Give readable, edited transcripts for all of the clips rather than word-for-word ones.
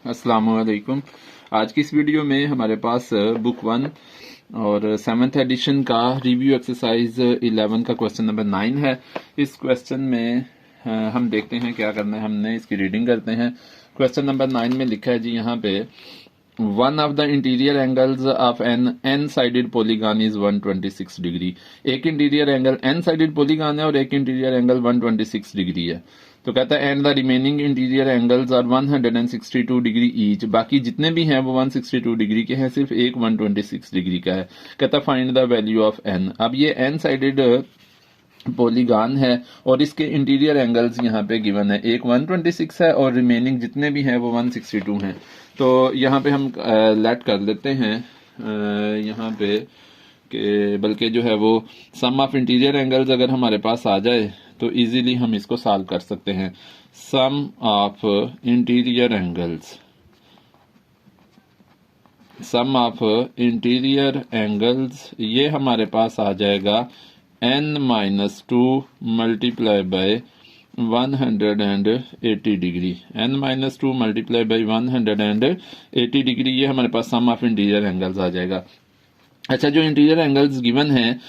अस्सलाम वालेकुम। आज की इस वीडियो में हमारे पास बुक 1 और 7th एडिशन का रिव्यू एक्सरसाइज 11 का क्वेश्चन नंबर 9 है। इस क्वेश्चन में हम देखते हैं क्या करना है। हमने इसकी रीडिंग करते हैं। क्वेश्चन नंबर 9 में लिखा है जी यहाँ पे, one of the interior angles of n sided polygon is 126 degree. एक interior angle n sided polygon है और एक इंटीरियर एंगल 126 डिग्री है। तो कहता है and the remaining interior angles are 162 degree each. बाकी जितने भी हैं वो 162 डिग्री के हैं, सिर्फ एक 126 डिग्री का है। कहता find the value of n. अब ये एन साइडेड पॉलीगॉन है और इसके इंटीरियर एंगल्स यहाँ पे गिवन है, एक 126 है और रिमेनिंग जितने भी हैं वो 162 हैं। तो यहाँ पे हम लेट कर लेते हैं यहाँ पे कि बल्कि जो है वो सम ऑफ इंटीरियर एंगल्स अगर हमारे पास आ जाए तो इजीली हम इसको सॉल्व कर सकते हैं। Sum of interior angles, sum of interior angles ये हमारे पास आ जाएगा n-2 multiply by 180 degree. n-2 multiply by 180 degree, ये हमारे पास सम ऑफ इंटीरियर एंगल्स आ जाएगा। अच्छा, जो इंटीरियर एंगल्स गिवन हैं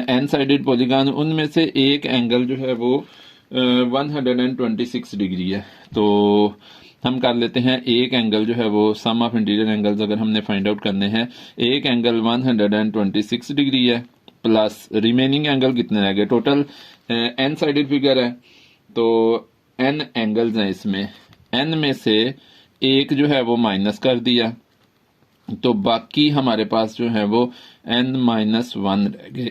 एन साइडेड पॉलीगॉन, उनमें से एक एंगल जो है वो 126 डिग्री है। तो हम कर लेते हैं एक एंगल जो है वो सम ऑफ इंटीरियर एंगल्स अगर हमने फाइंड आउट करने हैं, एक एंगल 126 डिग्री है प्लस रिमेनिंग एंगल कितने रह गए। टोटल एन साइडेड फिगर है तो एन एंगल्स हैं, इसमें एन में से एक जो है वो माइनस कर दिया तो बाकी हमारे पास जो है वो n-1 रह गए।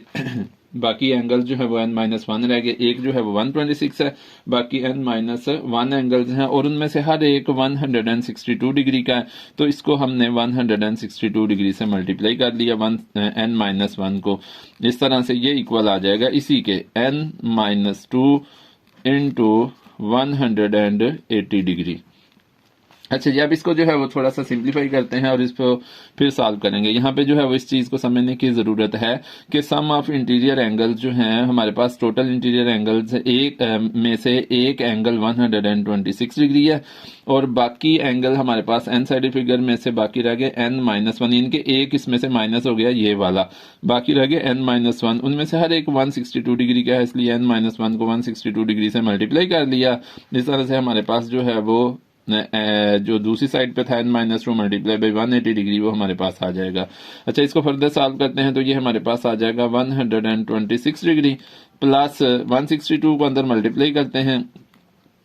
बाकी एंगल जो है वो n-1 रह गए। एक जो है वो 126 है, बाकी n-1 एंगल्स हैं और उनमें से हर एक 162 डिग्री का है। तो इसको हमने 162 डिग्री से मल्टीप्लाई कर लिया n-1 को। इस तरह से ये इक्वल आ जाएगा इसी के n-2 इंटू 180 डिग्री। अच्छा जी, अब इसको जो है वो थोड़ा सा सिंप्लीफाई करते हैं और इसको फिर सॉल्व करेंगे। यहाँ पे जो है वो इस चीज़ को समझने की ज़रूरत है कि सम ऑफ इंटीरियर एंगल्स जो हैं हमारे पास, टोटल इंटीरियर एंगल्स एक में से एक एंगल 126 डिग्री है और बाकी एंगल हमारे पास एन साइड फिगर में से बाकी रह गए n-1। इनके एक इसमें से माइनस हो गया ये वाला, बाकी रह गए n-1। उनमें से हर एक 162 डिग्री का है, इसलिए n-1 को 162 डिग्री से मल्टीप्लाई कर लिया। इस तरह से हमारे पास जो है वो जो दूसरी साइड पे था n-2 मल्टीप्लाई बाई 180 डिग्री वो हमारे पास आ जाएगा। अच्छा, इसको फर्दर सॉल्व करते हैं तो ये हमारे पास आ जाएगा 126 डिग्री प्लस 162 को अंदर मल्टीप्लाई करते हैं,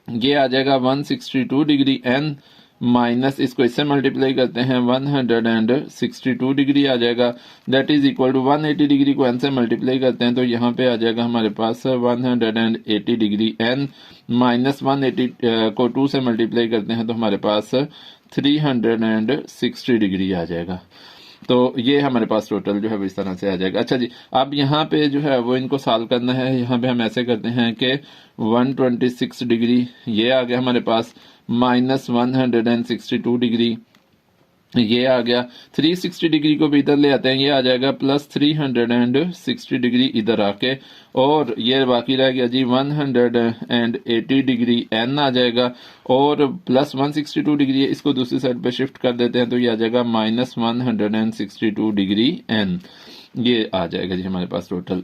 ये आ जाएगा 162 डिग्री n माइनस इसको इससे मल्टीप्लाई करते हैं 162 डिग्री आ जाएगा। That is equal to 180 degree को n से मल्टीप्लाई करते हैं तो यहाँ पे आ जाएगा हमारे पास 180 डिग्री। n माइनस 180 को 2 से मल्टीप्लाई करते हैं तो हमारे पास 360 डिग्री आ जाएगा। तो ये हमारे पास टोटल जो है वो इस तरह से आ जाएगा। अच्छा जी, अब यहाँ पे जो है वो इनको सॉल्व करना है। यहाँ पे हम ऐसे करते हैं कि 126 डिग्री ये आ गया हमारे पास, माइनस 162 डिग्री ये आ गया, 360 डिग्री को भी इधर ले आते हैं, ये आ जाएगा प्लस 360 डिग्री इधर आके, और ये बाकी रह गया जी 180 डिग्री n आ जाएगा और प्लस 162 डिग्री है, इसको दूसरी साइड पे शिफ्ट कर देते हैं तो ये आ जाएगा माइनस 162 डिग्री n। ये आ जाएगा जी हमारे पास टोटल।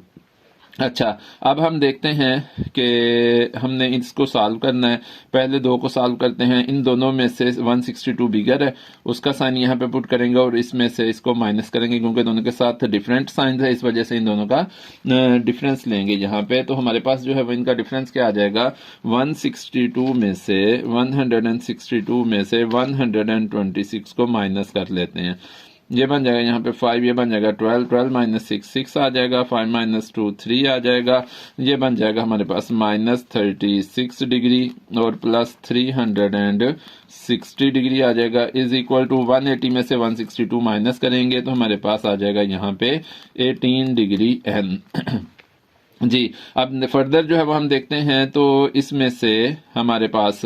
अच्छा, अब हम देखते हैं कि हमने इसको सॉल्व करना है। पहले दो को सॉल्व करते हैं। इन दोनों में से 162 बिगर है, उसका साइन यहाँ पे पुट करेंगे और इसमें से इसको माइनस करेंगे क्योंकि दोनों के साथ डिफरेंट साइन है, इस वजह से इन दोनों का डिफरेंस लेंगे यहाँ पे। तो हमारे पास जो है वो इनका डिफरेंस क्या आ जाएगा, 162 में से 126 को माइनस कर लेते हैं, ये बन जाएगा यहाँ पे 5, ये बन जाएगा 12 माइनस 6 आ जाएगा, 5 माइनस 2 3 आ जाएगा, ये बन जाएगा हमारे पास माइनस 36 डिग्री और प्लस 360 डिग्री आ जाएगा, इज इक्वल टू 180 में से 162 माइनस करेंगे तो हमारे पास आ जाएगा यहाँ पे 18 डिग्री n। जी, अब फर्दर जो है वो हम देखते हैं तो इसमें से हमारे पास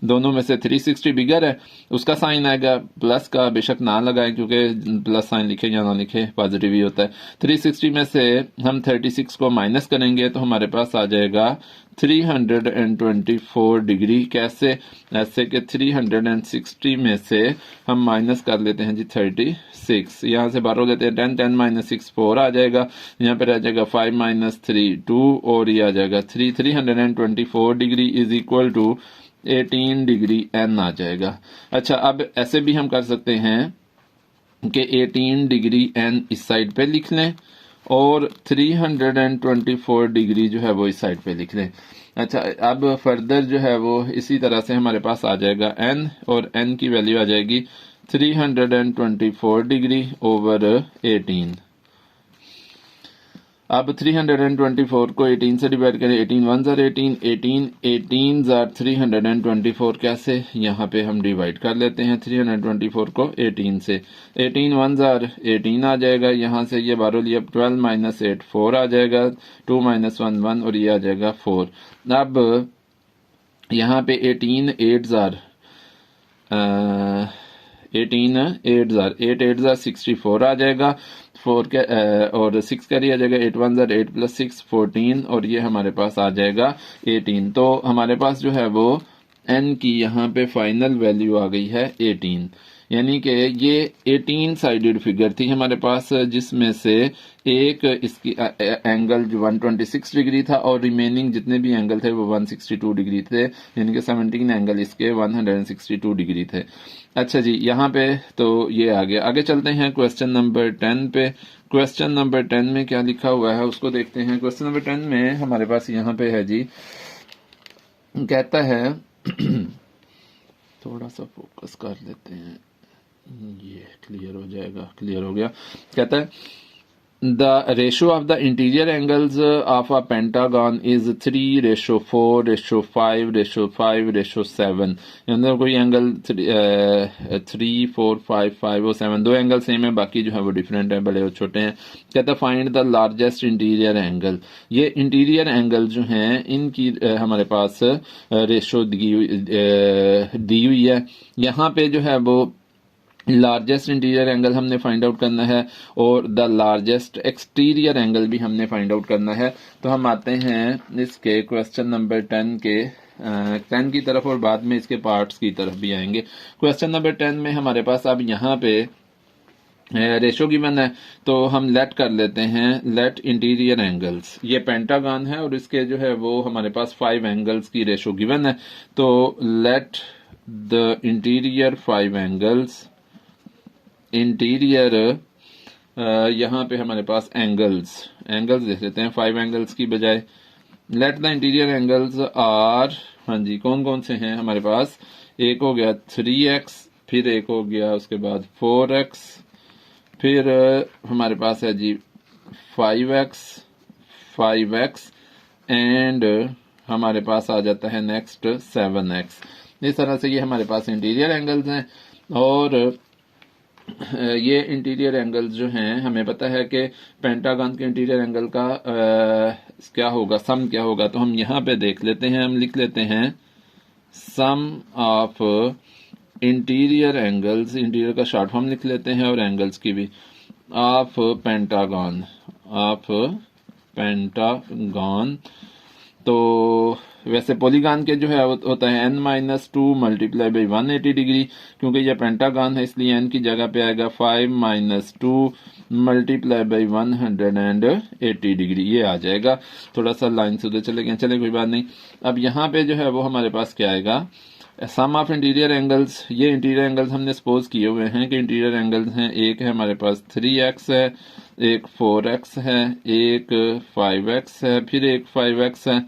दोनों में से 360 बिगर है, उसका साइन आएगा प्लस का, बेशक ना लगाएं क्योंकि प्लस साइन लिखे या ना लिखे पॉजिटिव ही होता है। 360 में से हम 36 को माइनस करेंगे तो हमारे पास आ जाएगा 324 डिग्री। कैसे? ऐसे कि 360 में से हम माइनस कर लेते हैं जी 36, यहाँ से 12 लेते हैं 10, 10 माइनस 6 4 आ जाएगा, यहाँ पे रह जाएगा 5 माइनस 3 2 और ये आ जाएगा 324 degree is equal to 18 degree n आ जाएगा। अच्छा, अब ऐसे भी हम कर सकते हैं कि 18 डिग्री n इस साइड पे लिख लें और 324 डिग्री जो है वो इस साइड पे लिख लें। अच्छा, अब फर्दर जो है वो इसी तरह से हमारे पास आ जाएगा n, और n की वैल्यू आ जाएगी 324 डिग्री ओवर 18। अब 324 को 18 से डिवाइड करें, 18 1 ज़ार 18, 18 ज़ार 324। कैसे? यहाँ पे हम डिवाइड कर लेते हैं 324 को 18 से, 18 1 ज़ार 18 आ जाएगा, यहाँ से ये 12 लिया, 12 माइनस 8 4 आ जाएगा, 2 माइनस 1 1 और ये आ जाएगा 4। अब यहाँ पे 18 8 ज़ार 18 8 ज़ार 8 8 ज़ार 64 आ जाएगा, 4 के और 6 कैरी आ जाएगा, 8 1 ज़ार 8 प्लस 6 14 और ये हमारे पास आ जाएगा 18। तो हमारे पास जो है वो n की यहाँ पे फाइनल वैल्यू आ गई है 18, यानी कि ये 18 साइडेड फिगर थी हमारे पास, जिसमें से एक इसकी एंगल जो 126 डिग्री था और रिमेनिंग जितने भी एंगल थे वो 162 डिग्री थे, यानी कि 17 एंगल इसके 162 डिग्री थे। अच्छा जी, यहाँ पे तो ये आ गया। आगे चलते हैं क्वेश्चन नंबर 10 पे। क्वेश्चन नंबर 10 में क्या लिखा हुआ है उसको देखते हैं। क्वेश्चन नंबर 10 में हमारे पास यहाँ पे है जी, कहता है थोड़ा सा फोकस कर लेते हैं, ये क्लियर हो जाएगा, क्लियर हो गया। कहता है the ratio of the interior angles of a pentagon is 3:4:5:5:7। अंदर कोई एंगल 3 4 5 5 और 7, दो एंगल सेम है, बाकी जो है वो डिफरेंट है, बड़े और छोटे हैं। कहता है find the largest interior angle. ये इंटीरियर एंगल जो हैं इनकी हमारे पास रेशो दी हुई है। यहाँ पे जो है वो लार्जेस्ट इंटीरियर एंगल हमने फाइंड आउट करना है और द लार्जेस्ट एक्सटीरियर एंगल भी हमने फाइंड आउट करना है। तो हम आते हैं इसके क्वेश्चन नंबर 10 के 10 की तरफ और बाद में इसके पार्ट्स की तरफ भी आएंगे। क्वेश्चन नंबर 10 में हमारे पास अब यहाँ पे रेशो गिवन है, तो हम लेट कर लेते हैं लेट इंटीरियर एंगल्स। ये पेंटागन है और इसके जो है वो हमारे पास 5 एंगल्स की रेशो गिवन है, तो late the interior 5 angles, interior यहाँ पे हमारे पास एंगल्स देख लेते हैं 5 एंगल्स की बजाय। Let the interior angles are, हाँ जी, कौन कौन से हैं हमारे पास? एक हो गया 3x, फिर एक हो गया उसके बाद 4x, फिर हमारे पास है जी 5x एंड हमारे पास आ जाता है नेक्स्ट 7x। इस तरह से ये हमारे पास इंटीरियर एंगल्स हैं। और ये इंटीरियर एंगल्स जो हैं हमें पता है कि पेंटागन के इंटीरियर एंगल का क्या होगा, सम क्या होगा। तो हम यहाँ पे देख लेते हैं, हम लिख लेते हैं sum of interior angles, interior का शॉर्ट फॉर्म लिख लेते हैं और एंगल्स की भी, ऑफ पेंटागन, ऑफ पेंटागन। तो वैसे पॉलीगॉन के जो है होता है n-2 मल्टीप्लाई बाई 180 डिग्री, क्योंकि ये पेंटागन है इसलिए n की जगह पे आएगा 5-2 मल्टीप्लाई बाई 180 डिग्री, ये आ जाएगा। थोड़ा सा लाइन से उधर चले गए, चले कोई बात नहीं। अब यहाँ पे जो है वो हमारे पास क्या आएगा, सम ऑफ इंटीरियर एंगल्स। ये इंटीरियर एंगल्स हमने सपोज किए हुए हैं कि इंटीरियर एंगल्स हैं, एक है हमारे पास 3x है, एक 4x है, एक 5x है, फिर एक 5x है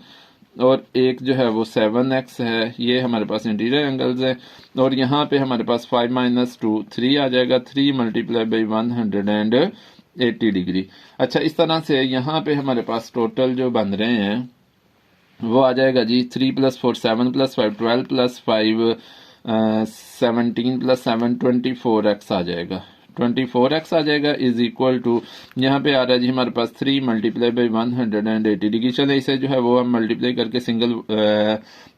और एक जो है वो 7x है। ये हमारे पास इंटीरियर एंगल्स है। और यहाँ पे हमारे पास 5-2 3 आ जाएगा, 3 मल्टीप्लाई बाई 180 डिग्री। अच्छा, इस तरह से यहाँ पे हमारे पास टोटल जो बन रहे हैं वो आ जाएगा जी 3 + 4 7 + 5 12 + 5 17 + 7 24x आ जाएगा, 24x आ जाएगा इज इक्वल टू, यहाँ पे आ रहा है जी हमारे पास 3 मल्टीप्लाई बाई 180 डिग्री। चले इसे जो है वो हम मल्टीप्लाई करके सिंगल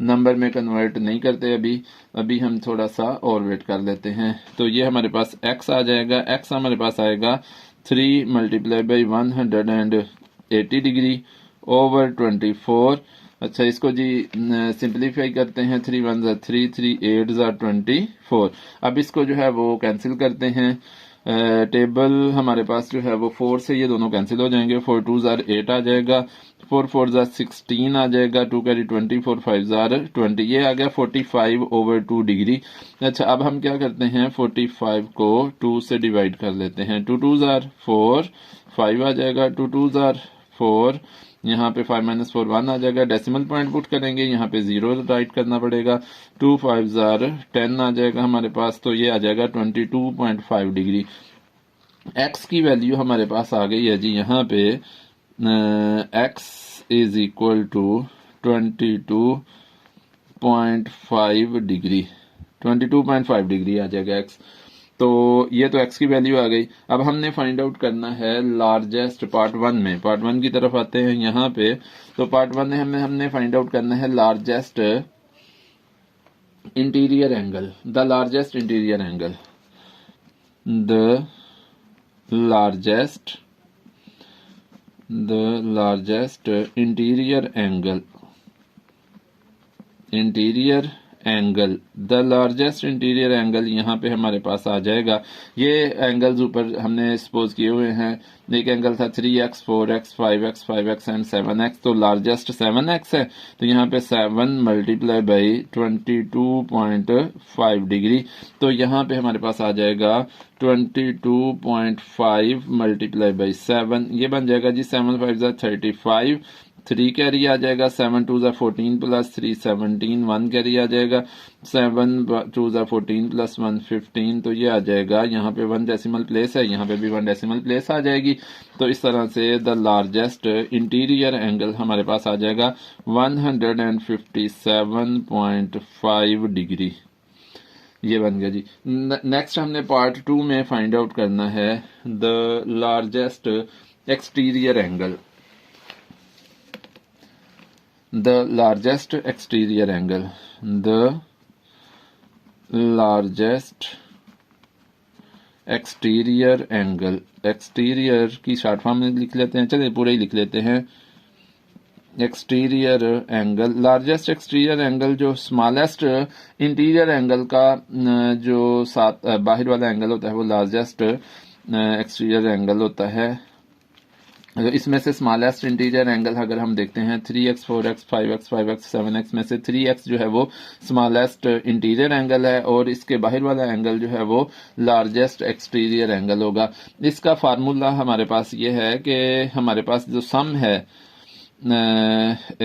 नंबर में कन्वर्ट नहीं करते अभी हम थोड़ा सा और वेट कर लेते हैं। तो ये हमारे पास x आ जाएगा, x हमारे पास आएगा 3 मल्टीप्लाई बाई 180 डिग्री ओवर 24 अच्छा, इसको जी सिंप्लीफाई करते हैं। 3 1 ज़ा 3, 3 8 ज़ा 24। अब इसको जो है वो कैंसिल करते हैं। टेबल हमारे पास जो है वो 4 से ये दोनों कैंसिल हो जाएंगे। 4 2 ज़ार 8 आ जाएगा, 4 4 ज़ार 16 आ जाएगा, 2 कैरी 20, 4 5 ज़ार 20, ये आ गया 45/2 डिग्री। अच्छा, अब हम क्या करते हैं, 45 को 2 से डिवाइड कर लेते हैं। 2 2 ज़ार 4, 5 आ जाएगा, 2 2 ज़ार 4, यहाँ पे 5 - 4 1 आ जाएगा। डेसिमल पॉइंट पुट करेंगे, यहाँ पे 0 राइट करना पड़ेगा। 2 5 ज़ार 10 आ जाएगा हमारे पास, तो ये आ जाएगा 22.5 डिग्री। एक्स की वैल्यू हमारे पास आ गई है जी यहाँ पे, x is equal to 22.5 degree. 22.5 degree आ जाएगा एक्स। तो ये तो एक्स की वैल्यू आ गई। अब हमने फाइंड आउट करना है लार्जेस्ट, पार्ट 1 में। पार्ट 1 की तरफ आते हैं यहाँ पे। तो पार्ट 1 में हमने फाइंड आउट करना है largest interior angle, the largest interior angle, the largest interior angle, the largest interior angle यहाँ पे हमारे पास आ जाएगा। ये एंगल्स ऊपर हमने सपोज किए हुए हैं। एक एंगल था 3x, 4x, 5x, 5x and 7x। तो लार्जेस्ट 7x है, तो यहाँ पे 7 मल्टीप्लाई बाई 22.5 डिग्री। तो यहाँ पे हमारे पास आ जाएगा 22.5 मल्टीप्लाई बाई 7, ये बन जाएगा जी 7 5 ज़ा 35, 3 कैरी आ जाएगा। 7 2 ज़ा 14 प्लस 3 17, 1 कैरी आ जाएगा। 7 2 ज़ा 14 प्लस 1 15, तो ये आ जाएगा, यहाँ पे 1 डेसिमल प्लेस है, यहाँ पे भी 1 डेसिमल प्लेस आ जाएगी। तो इस तरह से द लार्जेस्ट इंटीरियर एंगल हमारे पास आ जाएगा 157.5 डिग्री। ये बन गया जी। नेक्स्ट हमने पार्ट 2 में फाइंड आउट करना है the largest exterior angle, the largest exterior angle, the largest exterior angle, exterior की शॉर्ट फॉर्म में लिख लेते हैं, चलिए पूरा ही लिख लेते हैं। Exterior angle, largest exterior angle, जो स्मॉलेस्ट इंटीरियर एंगल का जो साथ बाहर वाला एंगल होता है वो लार्जेस्ट एक्सटीरियर एंगल होता है। इसमें से स्मॉलेस्ट इंटीरियर एंगल अगर हम देखते हैं 3x, 4x, 5x, 5x, 7x में से 3x जो है वो स्मॉलेस्ट इंटीरियर एंगल है, और इसके बाहर वाला एंगल जो है वो लार्जेस्ट एक्सटीरियर एंगल होगा। इसका फार्मूला हमारे पास ये है कि हमारे पास जो सम है,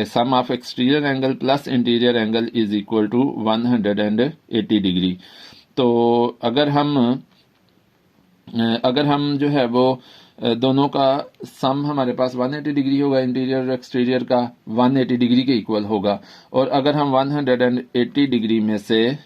sum of exterior angle plus interior angle is equal to 180 degree. तो अगर हम जो है वो दोनों का सम हमारे पास 180 डिग्री होगा, इंटीरियर और एक्सटीरियर का 180 डिग्री के इक्वल होगा। और अगर हम 180 डिग्री में से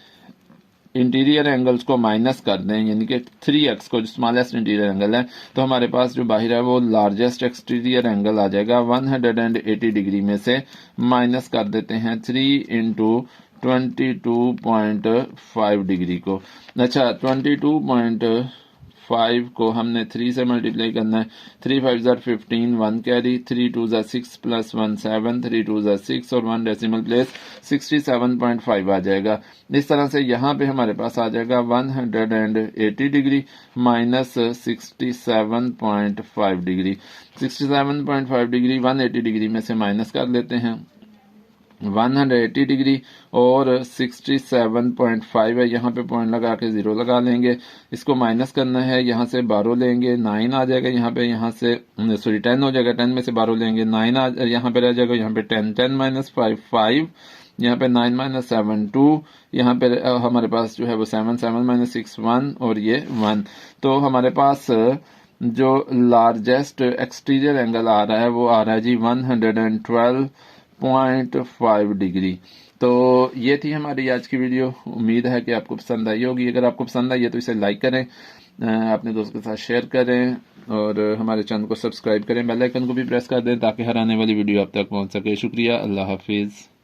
इंटीरियर एंगल्स को माइनस कर दें, यानी कि 3x को जो स्मॉलेस्ट इंटीरियर एंगल है, तो हमारे पास जो बाहर है वो लार्जेस्ट एक्सटीरियर एंगल आ जाएगा। 180 डिग्री में से माइनस कर देते हैं 3 इंटू 22.5 डिग्री को। अच्छा, 22.5 को हमने 3 से मल्टीप्लाई करना है। 3 5 ज़ार 15, 1 कैरी, 3 2 ज़ार 6 प्लस 1 7, 3 2 ज़ार 6 और 1 डेसिमल प्लेस 67.5 आ जाएगा। इस तरह से यहाँ पे हमारे पास आ जाएगा 180 degree minus 67.5 degree. 67.5 degree 180 degree में से माइनस कर लेते हैं 180 डिग्री और 67.5 है, यहाँ पे पॉइंट लगा के 0 लगा लेंगे। इसको माइनस करना है, यहाँ से 12 लेंगे 9 आ जाएगा, यहाँ पे 10 हो जाएगा, 10 में से 12 लेंगे 9 यहाँ पे रह जाएगा, यहाँ पे 10 माइनस 5 5, यहाँ पे 9 माइनस 7 2, यहाँ पे हमारे पास जो है वो 7 माइनस 6 1 और ये 1। तो हमारे पास जो लार्जेस्ट एक्सटीरियर एंगल आ रहा है वो आ रहा है जी 112.5 डिग्री। तो ये थी हमारी आज की वीडियो। उम्मीद है कि आपको पसंद आई होगी। अगर आपको पसंद आई है तो इसे लाइक करें, अपने दोस्त के साथ शेयर करें और हमारे चैनल को सब्सक्राइब करें। बेल आइकन को भी प्रेस कर दें ताकि हर आने वाली वीडियो आप तक पहुंच सके। शुक्रिया, अल्लाह हाफिज़।